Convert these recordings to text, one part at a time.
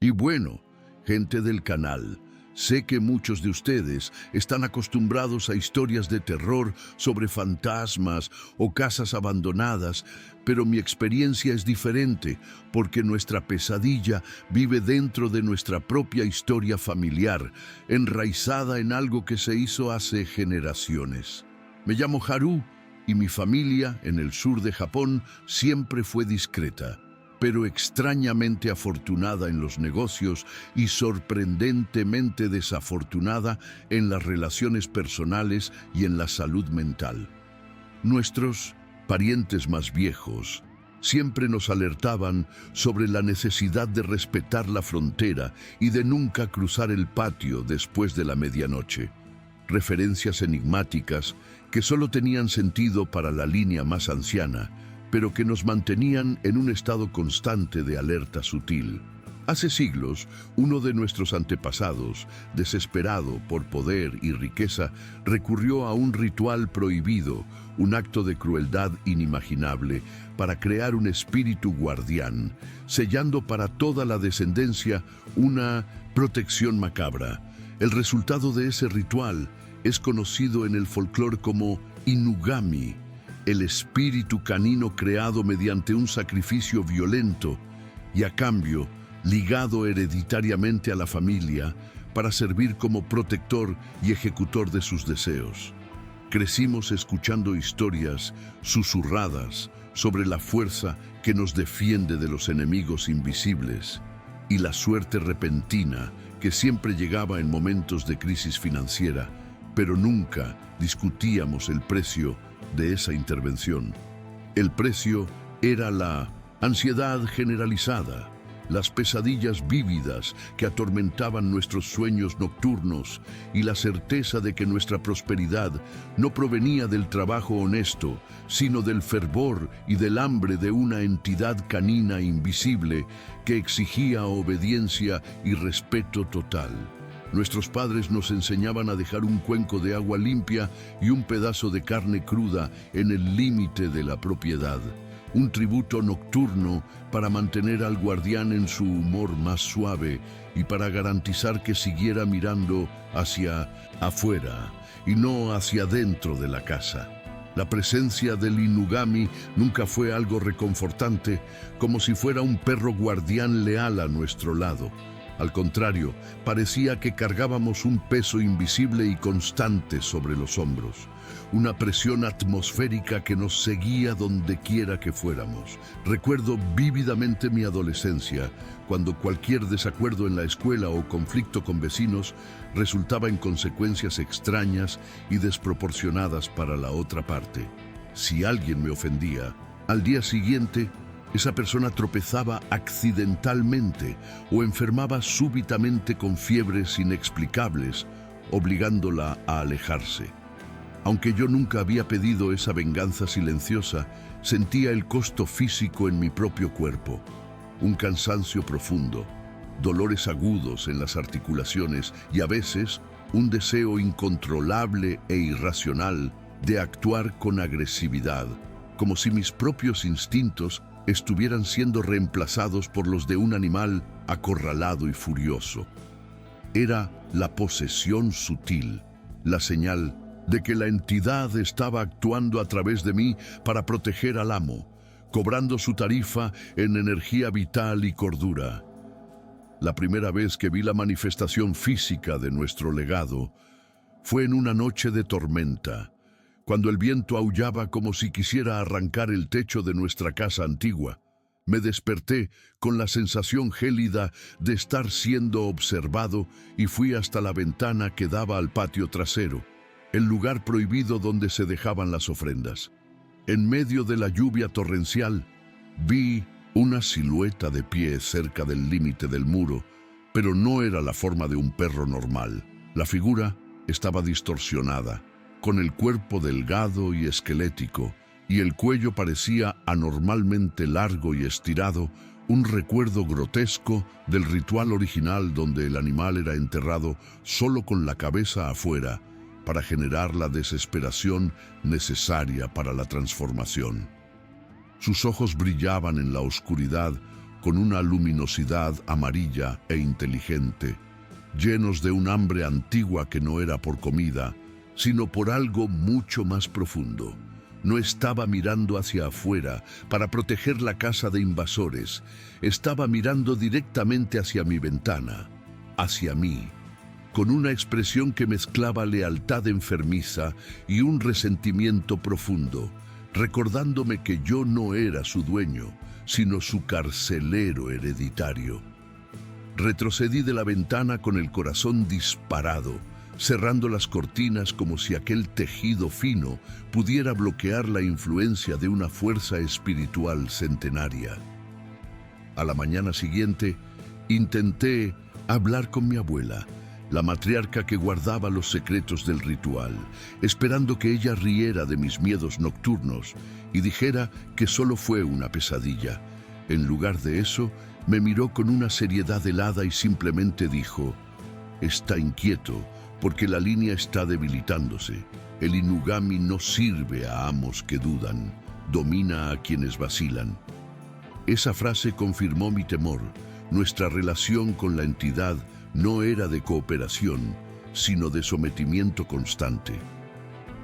Y bueno, gente del canal, sé que muchos de ustedes están acostumbrados a historias de terror sobre fantasmas o casas abandonadas, pero mi experiencia es diferente porque nuestra pesadilla vive dentro de nuestra propia historia familiar, enraizada en algo que se hizo hace generaciones. Me llamo Haru y mi familia en el sur de Japón siempre fue discreta, pero extrañamente afortunada en los negocios y sorprendentemente desafortunada en las relaciones personales y en la salud mental. Nuestros parientes más viejos siempre nos alertaban sobre la necesidad de respetar la frontera y de nunca cruzar el patio después de la medianoche. Referencias enigmáticas que solo tenían sentido para la línea más anciana, pero que nos mantenían en un estado constante de alerta sutil. Hace siglos, uno de nuestros antepasados, desesperado por poder y riqueza, recurrió a un ritual prohibido, un acto de crueldad inimaginable, para crear un espíritu guardián, sellando para toda la descendencia una protección macabra. El resultado de ese ritual es conocido en el folclore como Inugami, el espíritu canino creado mediante un sacrificio violento y a cambio ligado hereditariamente a la familia para servir como protector y ejecutor de sus deseos. Crecimos escuchando historias susurradas sobre la fuerza que nos defiende de los enemigos invisibles y la suerte repentina que siempre llegaba en momentos de crisis financiera, pero nunca discutíamos el precio de esa intervención. El precio era la ansiedad generalizada, las pesadillas vívidas que atormentaban nuestros sueños nocturnos y la certeza de que nuestra prosperidad no provenía del trabajo honesto, sino del fervor y del hambre de una entidad canina invisible que exigía obediencia y respeto total. Nuestros padres nos enseñaban a dejar un cuenco de agua limpia y un pedazo de carne cruda en el límite de la propiedad, un tributo nocturno para mantener al guardián en su humor más suave y para garantizar que siguiera mirando hacia afuera y no hacia dentro de la casa. La presencia del Inugami nunca fue algo reconfortante, como si fuera un perro guardián leal a nuestro lado. Al contrario, parecía que cargábamos un peso invisible y constante sobre los hombros, una presión atmosférica que nos seguía donde quiera que fuéramos. Recuerdo vívidamente mi adolescencia, cuando cualquier desacuerdo en la escuela o conflicto con vecinos resultaba en consecuencias extrañas y desproporcionadas para la otra parte. Si alguien me ofendía, al día siguiente, esa persona tropezaba accidentalmente o enfermaba súbitamente con fiebres inexplicables, obligándola a alejarse. Aunque yo nunca había pedido esa venganza silenciosa, sentía el costo físico en mi propio cuerpo, un cansancio profundo, dolores agudos en las articulaciones y a veces un deseo incontrolable e irracional de actuar con agresividad, como si mis propios instintos estuvieran siendo reemplazados por los de un animal acorralado y furioso. Era la posesión sutil, la señal de que la entidad estaba actuando a través de mí para proteger al amo, cobrando su tarifa en energía vital y cordura. La primera vez que vi la manifestación física de nuestro legado fue en una noche de tormenta, cuando el viento aullaba como si quisiera arrancar el techo de nuestra casa antigua. Me desperté con la sensación gélida de estar siendo observado y fui hasta la ventana que daba al patio trasero, el lugar prohibido donde se dejaban las ofrendas. En medio de la lluvia torrencial, vi una silueta de pie cerca del límite del muro, pero no era la forma de un perro normal. La figura estaba distorsionada, con el cuerpo delgado y esquelético, y el cuello parecía anormalmente largo y estirado, un recuerdo grotesco del ritual original donde el animal era enterrado solo con la cabeza afuera para generar la desesperación necesaria para la transformación. Sus ojos brillaban en la oscuridad con una luminosidad amarilla e inteligente, llenos de un hambre antigua que no era por comida, sino por algo mucho más profundo. No estaba mirando hacia afuera para proteger la casa de invasores, estaba mirando directamente hacia mi ventana, hacia mí, con una expresión que mezclaba lealtad enfermiza y un resentimiento profundo, recordándome que yo no era su dueño, sino su carcelero hereditario. Retrocedí de la ventana con el corazón disparado, cerrando las cortinas como si aquel tejido fino pudiera bloquear la influencia de una fuerza espiritual centenaria. A la mañana siguiente, intenté hablar con mi abuela, la matriarca que guardaba los secretos del ritual, esperando que ella riera de mis miedos nocturnos y dijera que solo fue una pesadilla. En lugar de eso, me miró con una seriedad helada y simplemente dijo: «Está inquieto porque la línea está debilitándose. El Inugami no sirve a amos que dudan, domina a quienes vacilan». Esa frase confirmó mi temor. Nuestra relación con la entidad no era de cooperación, sino de sometimiento constante.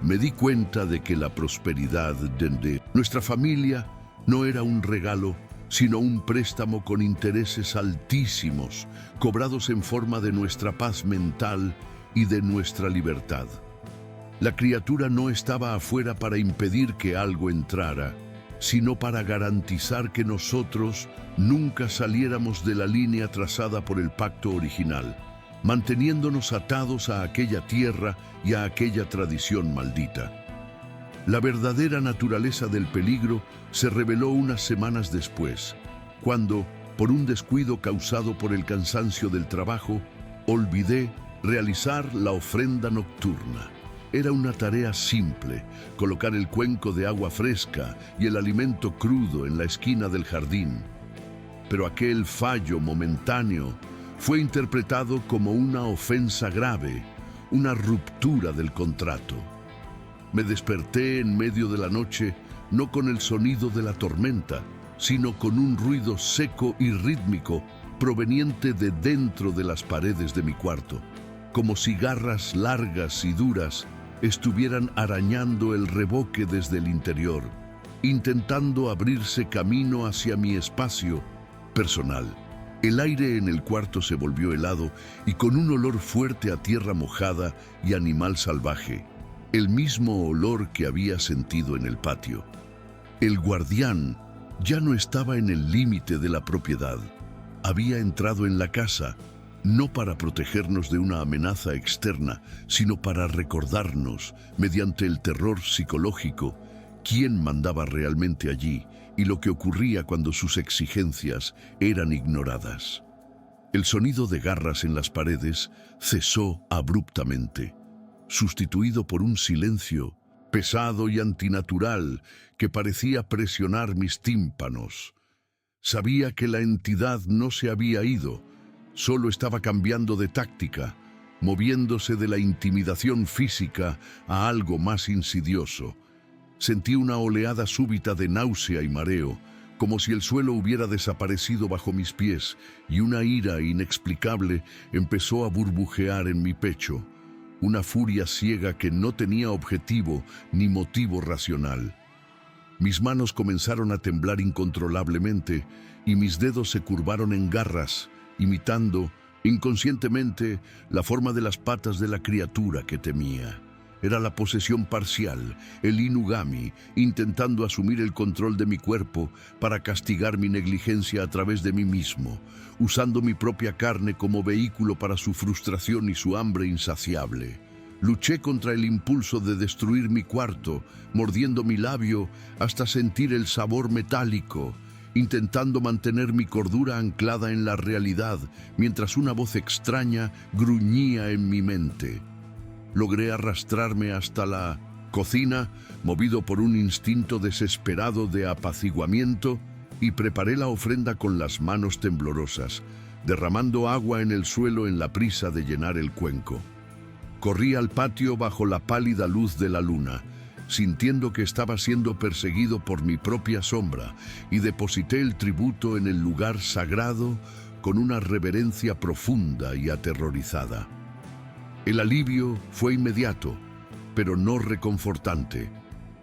Me di cuenta de que la prosperidad de nuestra familia no era un regalo, sino un préstamo con intereses altísimos, cobrados en forma de nuestra paz mental y de nuestra libertad. La criatura no estaba afuera para impedir que algo entrara, sino para garantizar que nosotros nunca saliéramos de la línea trazada por el pacto original, manteniéndonos atados a aquella tierra y a aquella tradición maldita. La verdadera naturaleza del peligro se reveló unas semanas después, cuando, por un descuido causado por el cansancio del trabajo, olvidé realizar la ofrenda nocturna. Era una tarea simple, colocar el cuenco de agua fresca y el alimento crudo en la esquina del jardín. Pero aquel fallo momentáneo fue interpretado como una ofensa grave, una ruptura del contrato. Me desperté en medio de la noche, no con el sonido de la tormenta, sino con un ruido seco y rítmico proveniente de dentro de las paredes de mi cuarto, como si garras largas y duras estuvieran arañando el revoque desde el interior, intentando abrirse camino hacia mi espacio personal. El aire en el cuarto se volvió helado y con un olor fuerte a tierra mojada y animal salvaje, el mismo olor que había sentido en el patio. El guardián ya no estaba en el límite de la propiedad. Había entrado en la casa, no para protegernos de una amenaza externa, sino para recordarnos, mediante el terror psicológico, quién mandaba realmente allí y lo que ocurría cuando sus exigencias eran ignoradas. El sonido de garras en las paredes cesó abruptamente, sustituido por un silencio pesado y antinatural que parecía presionar mis tímpanos. Sabía que la entidad no se había ido, solo estaba cambiando de táctica, moviéndose de la intimidación física a algo más insidioso. Sentí una oleada súbita de náusea y mareo, como si el suelo hubiera desaparecido bajo mis pies, y una ira inexplicable empezó a burbujear en mi pecho, una furia ciega que no tenía objetivo ni motivo racional. Mis manos comenzaron a temblar incontrolablemente y mis dedos se curvaron en garras, imitando, inconscientemente, la forma de las patas de la criatura que temía. Era la posesión parcial, el Inugami, intentando asumir el control de mi cuerpo para castigar mi negligencia a través de mí mismo, usando mi propia carne como vehículo para su frustración y su hambre insaciable. Luché contra el impulso de destruir mi cuarto, mordiendo mi labio hasta sentir el sabor metálico, intentando mantener mi cordura anclada en la realidad, mientras una voz extraña gruñía en mi mente. Logré arrastrarme hasta la cocina, movido por un instinto desesperado de apaciguamiento, y preparé la ofrenda con las manos temblorosas, derramando agua en el suelo en la prisa de llenar el cuenco. Corrí al patio bajo la pálida luz de la luna, sintiendo que estaba siendo perseguido por mi propia sombra, y deposité el tributo en el lugar sagrado con una reverencia profunda y aterrorizada. El alivio fue inmediato, pero no reconfortante.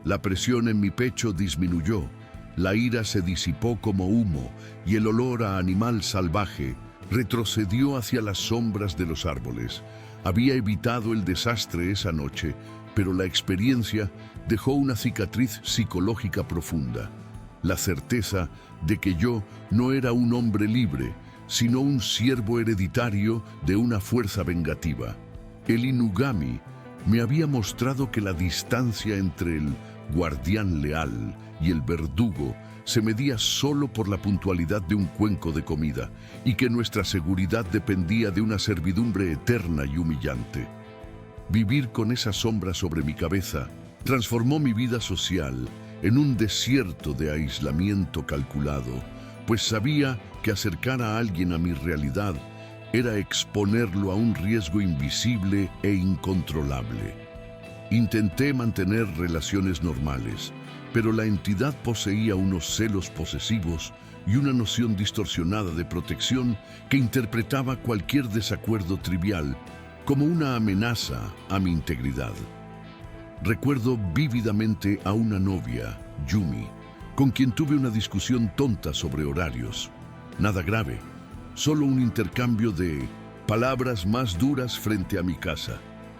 La presión en mi pecho disminuyó, la ira se disipó como humo y el olor a animal salvaje retrocedió hacia las sombras de los árboles. Había evitado el desastre esa noche, pero la experiencia dejó una cicatriz psicológica profunda. La certeza de que yo no era un hombre libre, sino un siervo hereditario de una fuerza vengativa. El Inugami me había mostrado que la distancia entre el guardián leal y el verdugo se medía solo por la puntualidad de un cuenco de comida, y que nuestra seguridad dependía de una servidumbre eterna y humillante. Vivir con esa sombra sobre mi cabeza transformó mi vida social en un desierto de aislamiento calculado, pues sabía que acercar a alguien a mi realidad era exponerlo a un riesgo invisible e incontrolable. Intenté mantener relaciones normales, pero la entidad poseía unos celos posesivos y una noción distorsionada de protección que interpretaba cualquier desacuerdo trivial como una amenaza a mi integridad. Recuerdo vívidamente a una novia, Yumi, con quien tuve una discusión tonta sobre horarios. Nada grave, solo un intercambio de palabras más duras frente a mi casa.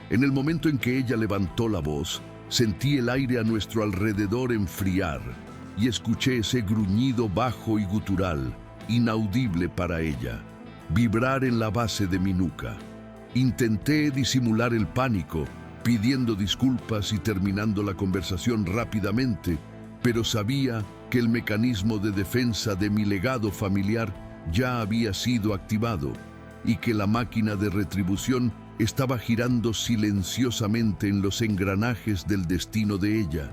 En el momento en que ella levantó la voz, sentí el aire a nuestro alrededor enfriar y escuché ese gruñido bajo y gutural, inaudible para ella, vibrar en la base de mi nuca. Intenté disimular el pánico, pidiendo disculpas y terminando la conversación rápidamente, pero sabía que el mecanismo de defensa de mi legado familiar ya había sido activado y que la máquina de retribución estaba girando silenciosamente en los engranajes del destino de ella.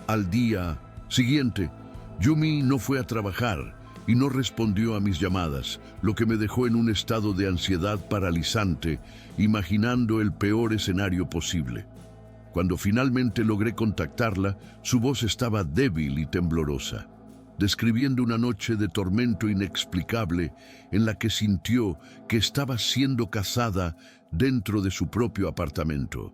Al día siguiente, Yumi no fue a trabajar y no respondió a mis llamadas, lo que me dejó en un estado de ansiedad paralizante, imaginando el peor escenario posible. Cuando finalmente logré contactarla, su voz estaba débil y temblorosa, describiendo una noche de tormento inexplicable en la que sintió que estaba siendo cazada dentro de su propio apartamento.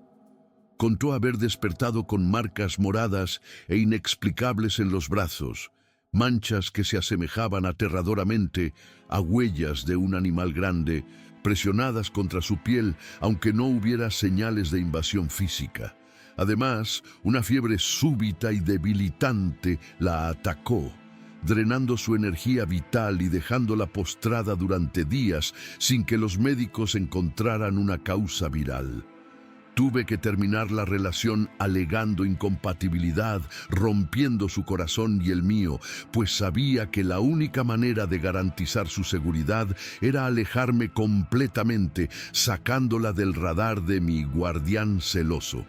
Contó haber despertado con marcas moradas e inexplicables en los brazos, manchas que se asemejaban aterradoramente a huellas de un animal grande, presionadas contra su piel, aunque no hubiera señales de invasión física. Además, una fiebre súbita y debilitante la atacó, drenando su energía vital y dejándola postrada durante días sin que los médicos encontraran una causa viral. Tuve que terminar la relación alegando incompatibilidad, rompiendo su corazón y el mío, pues sabía que la única manera de garantizar su seguridad era alejarme completamente, sacándola del radar de mi guardián celoso.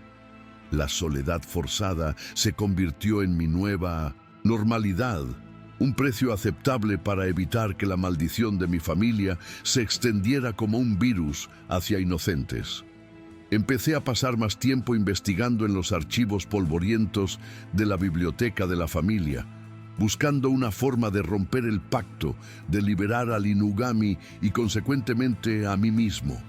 La soledad forzada se convirtió en mi nueva normalidad, un precio aceptable para evitar que la maldición de mi familia se extendiera como un virus hacia inocentes. Empecé a pasar más tiempo investigando en los archivos polvorientos de la biblioteca de la familia, buscando una forma de romper el pacto, de liberar al Inugami y consecuentemente a mí mismo.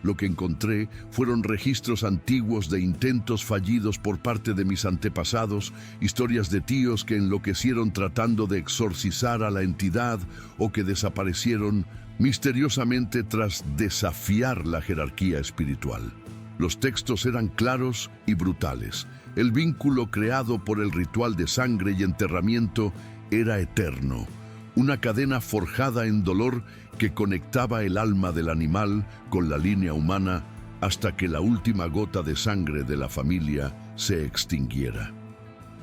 Lo que encontré fueron registros antiguos de intentos fallidos por parte de mis antepasados, historias de tíos que enloquecieron tratando de exorcizar a la entidad o que desaparecieron misteriosamente tras desafiar la jerarquía espiritual. Los textos eran claros y brutales. El vínculo creado por el ritual de sangre y enterramiento era eterno, una cadena forjada en dolor que conectaba el alma del animal con la línea humana hasta que la última gota de sangre de la familia se extinguiera.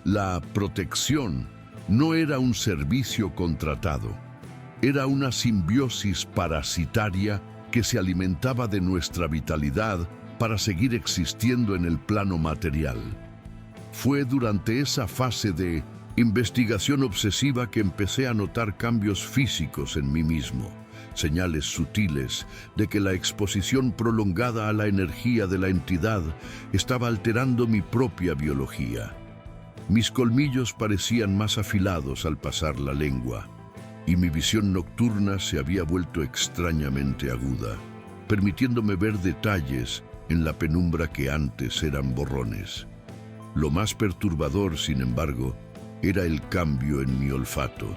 La protección no era un servicio contratado, era una simbiosis parasitaria que se alimentaba de nuestra vitalidad para seguir existiendo en el plano material. Fue durante esa fase de investigación obsesiva que empecé a notar cambios físicos en mí mismo. señales sutiles de que la exposición prolongada a la energía de la entidad estaba alterando mi propia biología. Mis colmillos parecían más afilados al pasar la lengua, y mi visión nocturna se había vuelto extrañamente aguda, permitiéndome ver detalles en la penumbra que antes eran borrones. Lo más perturbador, sin embargo, era el cambio en mi olfato.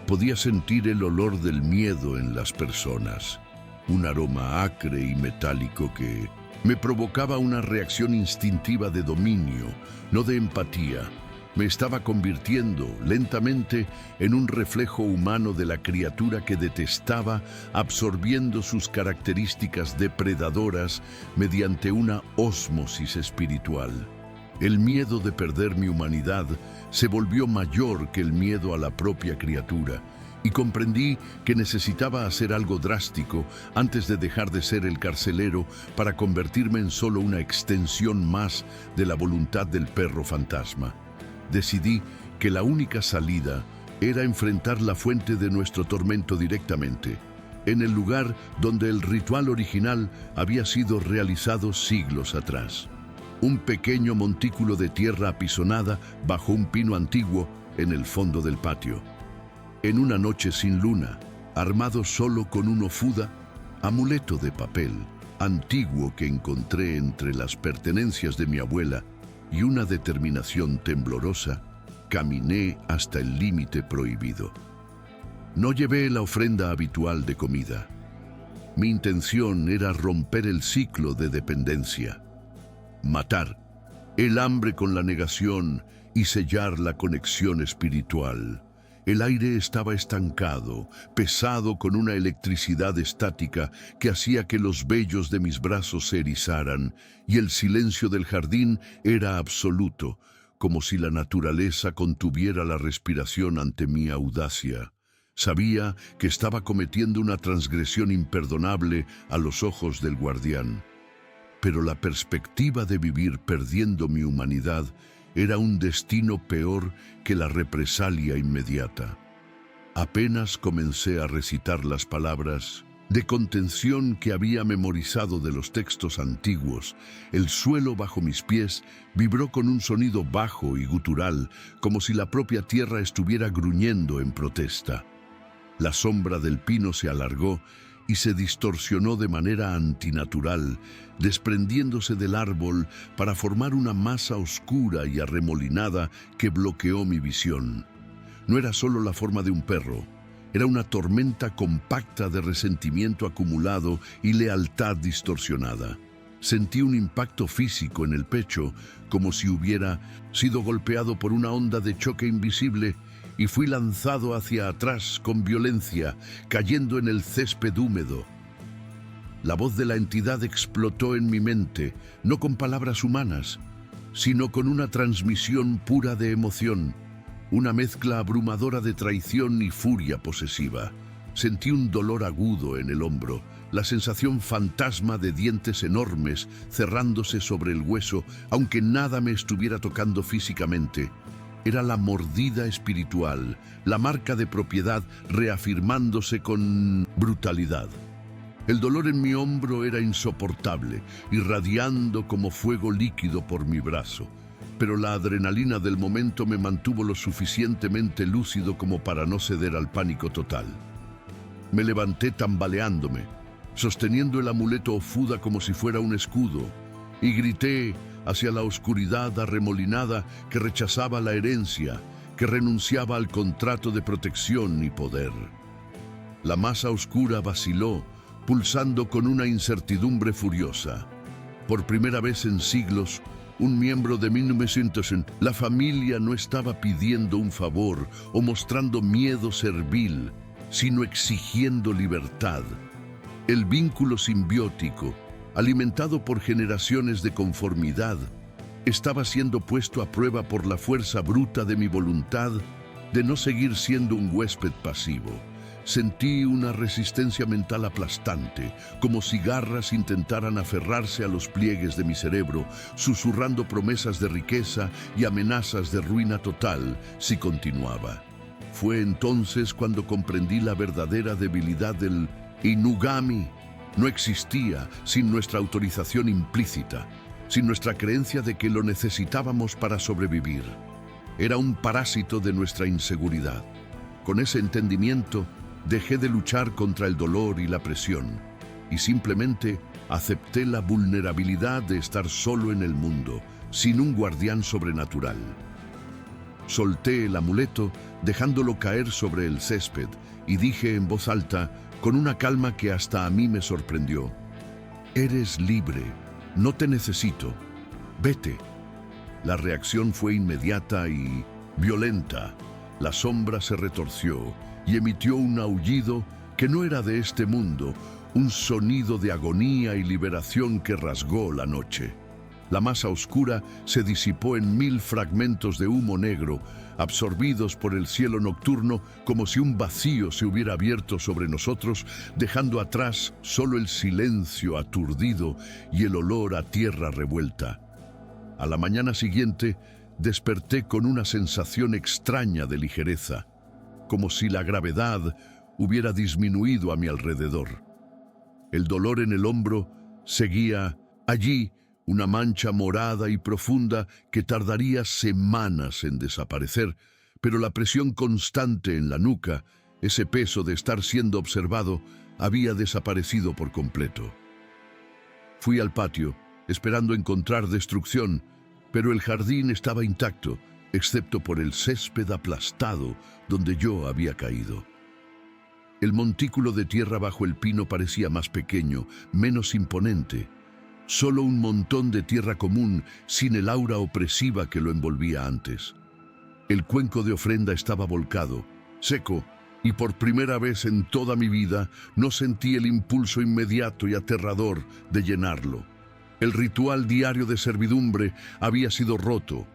Podía sentir el olor del miedo en las personas, un aroma acre y metálico que me provocaba una reacción instintiva de dominio, no de empatía. Me estaba convirtiendo lentamente en un reflejo humano de la criatura que detestaba, absorbiendo sus características depredadoras mediante una ósmosis espiritual. El miedo de perder mi humanidad se volvió mayor que el miedo a la propia criatura, y comprendí que necesitaba hacer algo drástico antes de dejar de ser el carcelero para convertirme en solo una extensión más de la voluntad del perro fantasma. Decidí que la única salida era enfrentar la fuente de nuestro tormento directamente, en el lugar donde el ritual original había sido realizado siglos atrás. Un pequeño montículo de tierra apisonada bajo un pino antiguo en el fondo del patio. En una noche sin luna, armado solo con un ofuda, amuleto de papel, antiguo que encontré entre las pertenencias de mi abuela, y una determinación temblorosa, caminé hasta el límite prohibido. No llevé la ofrenda habitual de comida. Mi intención era romper el ciclo de dependencia, matar el hambre con la negación y sellar la conexión espiritual. El aire estaba estancado, pesado con una electricidad estática que hacía que los vellos de mis brazos se erizaran, y el silencio del jardín era absoluto, como si la naturaleza contuviera la respiración ante mi audacia. Sabía que estaba cometiendo una transgresión imperdonable a los ojos del guardián, pero la perspectiva de vivir perdiendo mi humanidad era un destino peor que la represalia inmediata. Apenas comencé a recitar las palabras de contención que había memorizado de los textos antiguos, el suelo bajo mis pies vibró con un sonido bajo y gutural, como si la propia tierra estuviera gruñendo en protesta. La sombra del pino se alargó y se distorsionó de manera antinatural, desprendiéndose del árbol para formar una masa oscura y arremolinada que bloqueó mi visión. No era solo la forma de un perro, era una tormenta compacta de resentimiento acumulado y lealtad distorsionada. Sentí un impacto físico en el pecho, como si hubiera sido golpeado por una onda de choque invisible, y fui lanzado hacia atrás con violencia, cayendo en el césped húmedo. La voz de la entidad explotó en mi mente, no con palabras humanas, sino con una transmisión pura de emoción, una mezcla abrumadora de traición y furia posesiva. Sentí un dolor agudo en el hombro, la sensación fantasma de dientes enormes cerrándose sobre el hueso, aunque nada me estuviera tocando físicamente. Era la mordida espiritual, la marca de propiedad reafirmándose con brutalidad. El dolor en mi hombro era insoportable, irradiando como fuego líquido por mi brazo, pero la adrenalina del momento me mantuvo lo suficientemente lúcido como para no ceder al pánico total. Me levanté tambaleándome, sosteniendo el amuleto ofuda como si fuera un escudo, y grité hacia la oscuridad arremolinada que rechazaba la herencia, que renunciaba al contrato de protección y poder. La masa oscura vaciló, pulsando con una incertidumbre furiosa. Por primera vez en siglos, un miembro de 1900, la familia no estaba pidiendo un favor o mostrando miedo servil, sino exigiendo libertad. El vínculo simbiótico, alimentado por generaciones de conformidad, estaba siendo puesto a prueba por la fuerza bruta de mi voluntad de no seguir siendo un huésped pasivo. Sentí una resistencia mental aplastante, como si garras intentaran aferrarse a los pliegues de mi cerebro, susurrando promesas de riqueza y amenazas de ruina total si continuaba. Fue entonces cuando comprendí la verdadera debilidad del Inugami no existía sin nuestra autorización implícita, sin nuestra creencia de que lo necesitábamos para sobrevivir. Era un parásito de nuestra inseguridad. Con ese entendimiento, dejé de luchar contra el dolor y la presión, y simplemente acepté la vulnerabilidad de estar solo en el mundo, sin un guardián sobrenatural. Solté el amuleto, dejándolo caer sobre el césped, y dije en voz alta, con una calma que hasta a mí me sorprendió: «Eres libre, no te necesito, vete». La reacción fue inmediata y violenta. La sombra se retorció y emitió un aullido que no era de este mundo, un sonido de agonía y liberación que rasgó la noche. La masa oscura se disipó en 1000 fragmentos de humo negro, absorbidos por el cielo nocturno, como si un vacío se hubiera abierto sobre nosotros, dejando atrás solo el silencio aturdido y el olor a tierra revuelta. A la mañana siguiente, desperté con una sensación extraña de ligereza, como si la gravedad hubiera disminuido a mi alrededor. El dolor en el hombro seguía allí, una mancha morada y profunda que tardaría semanas en desaparecer, pero la presión constante en la nuca, ese peso de estar siendo observado, había desaparecido por completo. Fui al patio, esperando encontrar destrucción, pero el jardín estaba intacto, excepto por el césped aplastado donde yo había caído. El montículo de tierra bajo el pino parecía más pequeño, menos imponente. Solo un montón de tierra común, sin el aura opresiva que lo envolvía antes. El cuenco de ofrenda estaba volcado, seco, y por primera vez en toda mi vida no sentí el impulso inmediato y aterrador de llenarlo. El ritual diario de servidumbre había sido roto,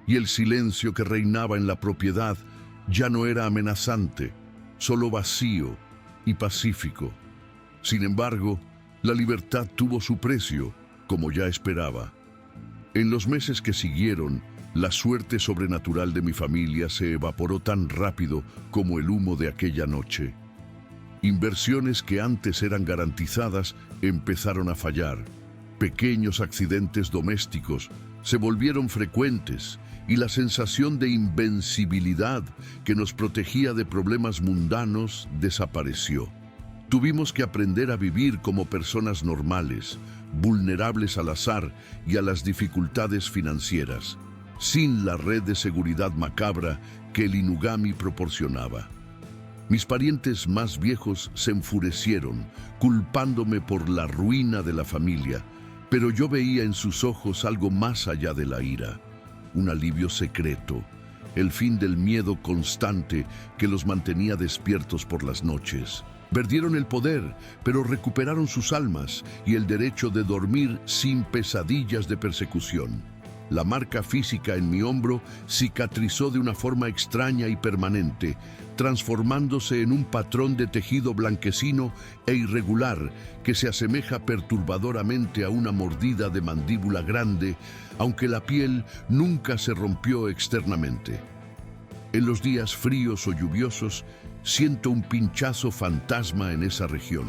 y el silencio que reinaba en la propiedad ya no era amenazante, solo vacío y pacífico. Sin embargo, la libertad tuvo su precio, como ya esperaba. En los meses que siguieron, la suerte sobrenatural de mi familia se evaporó tan rápido como el humo de aquella noche. Inversiones que antes eran garantizadas empezaron a fallar. Pequeños accidentes domésticos se volvieron frecuentes y la sensación de invencibilidad que nos protegía de problemas mundanos desapareció. Tuvimos que aprender a vivir como personas normales, vulnerables al azar y a las dificultades financieras, sin la red de seguridad macabra que el Inugami proporcionaba. Mis parientes más viejos se enfurecieron, culpándome por la ruina de la familia, pero yo veía en sus ojos algo más allá de la ira, un alivio secreto, el fin del miedo constante que los mantenía despiertos por las noches. Perdieron el poder, pero recuperaron sus almas y el derecho de dormir sin pesadillas de persecución. La marca física en mi hombro cicatrizó de una forma extraña y permanente, transformándose en un patrón de tejido blanquecino e irregular que se asemeja perturbadoramente a una mordida de mandíbula grande, aunque la piel nunca se rompió externamente. En los días fríos o lluviosos, siento un pinchazo fantasma en esa región,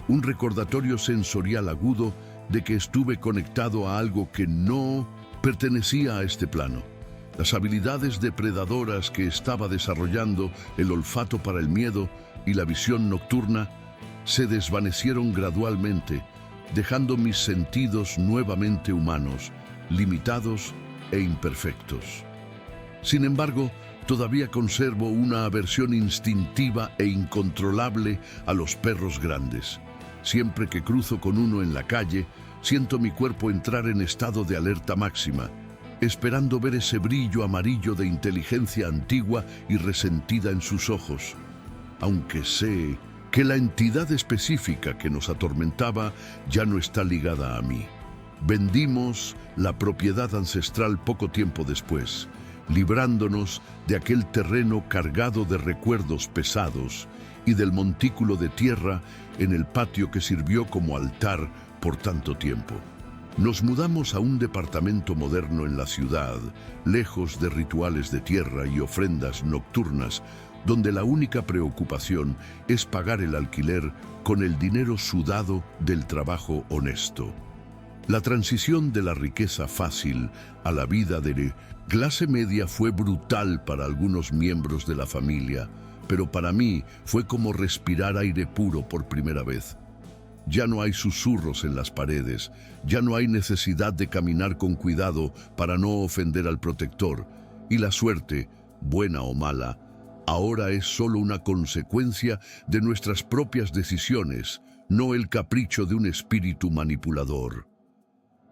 un recordatorio sensorial agudo de que estuve conectado a algo que no pertenecía a este plano. Las habilidades depredadoras que estaba desarrollando, el olfato para el miedo y la visión nocturna, se desvanecieron gradualmente, dejando mis sentidos nuevamente humanos, limitados e imperfectos. Sin embargo, todavía conservo una aversión instintiva e incontrolable a los perros grandes. Siempre que cruzo con uno en la calle, siento mi cuerpo entrar en estado de alerta máxima, esperando ver ese brillo amarillo de inteligencia antigua y resentida en sus ojos, aunque sé que la entidad específica que nos atormentaba ya no está ligada a mí. Vendimos la propiedad ancestral poco tiempo después, librándonos de aquel terreno cargado de recuerdos pesados y del montículo de tierra en el patio que sirvió como altar por tanto tiempo. Nos mudamos a un departamento moderno en la ciudad, lejos de rituales de tierra y ofrendas nocturnas, donde la única preocupación es pagar el alquiler con el dinero sudado del trabajo honesto. La transición de la riqueza fácil a la vida de clase media fue brutal para algunos miembros de la familia, pero para mí fue como respirar aire puro por primera vez. Ya no hay susurros en las paredes, ya no hay necesidad de caminar con cuidado para no ofender al protector, y la suerte, buena o mala, ahora es solo una consecuencia de nuestras propias decisiones, no el capricho de un espíritu manipulador.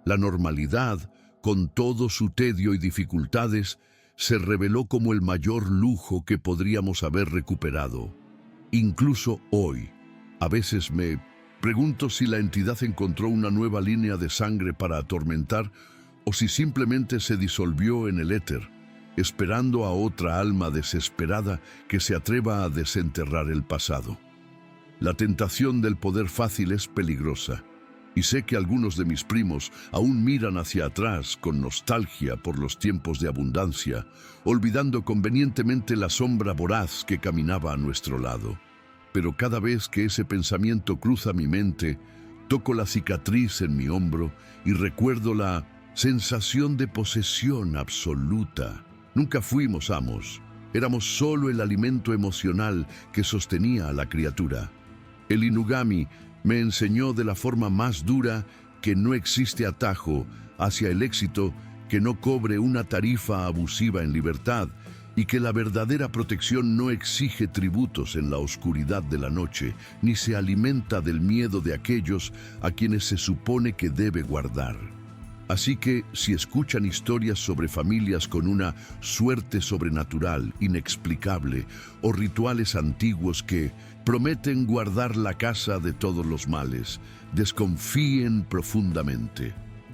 La normalidad, con todo su tedio y dificultades, se reveló como el mayor lujo que podríamos haber recuperado. Incluso hoy, a veces me pregunto si la entidad encontró una nueva línea de sangre para atormentar o si simplemente se disolvió en el éter, esperando a otra alma desesperada que se atreva a desenterrar el pasado. La tentación del poder fácil es peligrosa, y sé que algunos de mis primos aún miran hacia atrás con nostalgia por los tiempos de abundancia, olvidando convenientemente la sombra voraz que caminaba a nuestro lado. Pero cada vez que ese pensamiento cruza mi mente, toco la cicatriz en mi hombro y recuerdo la sensación de posesión absoluta. Nunca fuimos amos, éramos solo el alimento emocional que sostenía a la criatura. El Inugami me enseñó de la forma más dura que no existe atajo hacia el éxito que no cobre una tarifa abusiva en libertad, y que la verdadera protección no exige tributos en la oscuridad de la noche, ni se alimenta del miedo de aquellos a quienes se supone que debe guardar. Así que, si escuchan historias sobre familias con una suerte sobrenatural, inexplicable, o rituales antiguos que prometen guardar la casa de todos los males, desconfíen profundamente.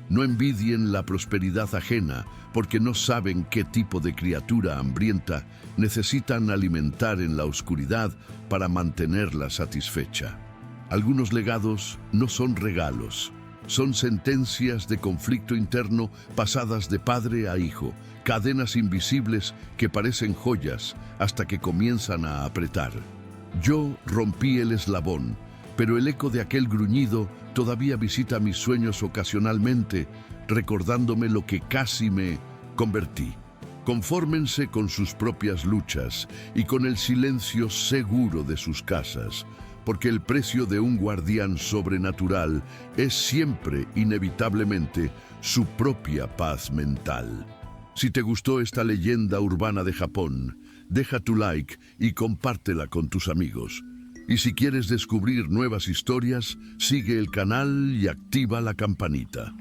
No envidien la prosperidad ajena, porque no saben qué tipo de criatura hambrienta necesitan alimentar en la oscuridad para mantenerla satisfecha. Algunos legados no son regalos, son sentencias de conflicto interno pasadas de padre a hijo, cadenas invisibles que parecen joyas hasta que comienzan a apretar. Yo rompí el eslabón, pero el eco de aquel gruñido todavía visita mis sueños ocasionalmente, recordándome lo que casi me convertí. Confórmense con sus propias luchas y con el silencio seguro de sus casas, porque el precio de un guardián sobrenatural es siempre, inevitablemente, su propia paz mental. Si te gustó esta leyenda urbana de Japón, deja tu like y compártela con tus amigos. Y si quieres descubrir nuevas historias, sigue el canal y activa la campanita.